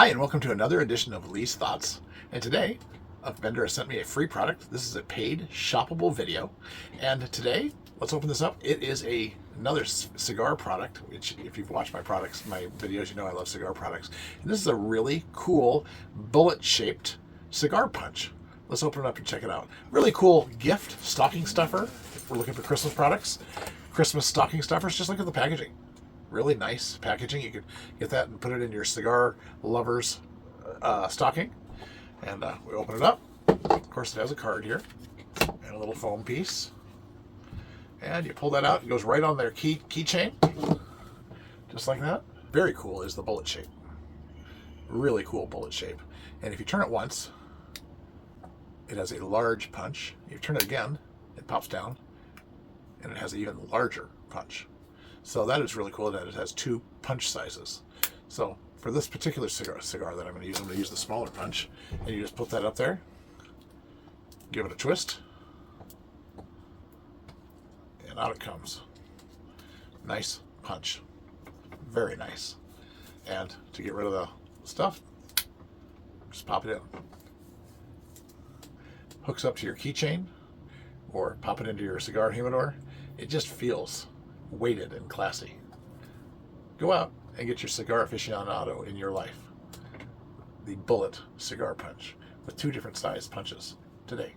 Hi, and welcome to another edition of Lee's Thoughts. And today, a vendor has sent me a free product. This is a paid shoppable video. And today, let's open this up. It is another cigar product, which if you've watched my videos, you know I love cigar products. And this is a really cool bullet-shaped cigar punch. Let's open it up and check it out. Really cool gift stocking stuffer. If we're looking for Christmas products, Christmas stocking stuffers, just look at the packaging. Really nice packaging. You could get that and put it in your cigar lover's stocking. And we open it up. Of course, it has a card here and a little foam piece. And you pull that out. It goes right on their keychain, just like that. Very cool is the bullet shape. Really cool bullet shape. And if you turn it once, it has a large punch. You turn it again, it pops down, and it has an even larger punch. So that is really cool that it has two punch sizes. So for this particular cigar that I'm going to use the smaller punch. And you just put that up there, give it a twist, and out it comes. Nice punch. Very nice. And to get rid of the stuff, just pop it in. Hooks up to your keychain or pop it into your cigar humidor. It just feels weighted and classy. Go out and get your cigar aficionado in your life. The bullet cigar punch with two different size punches today.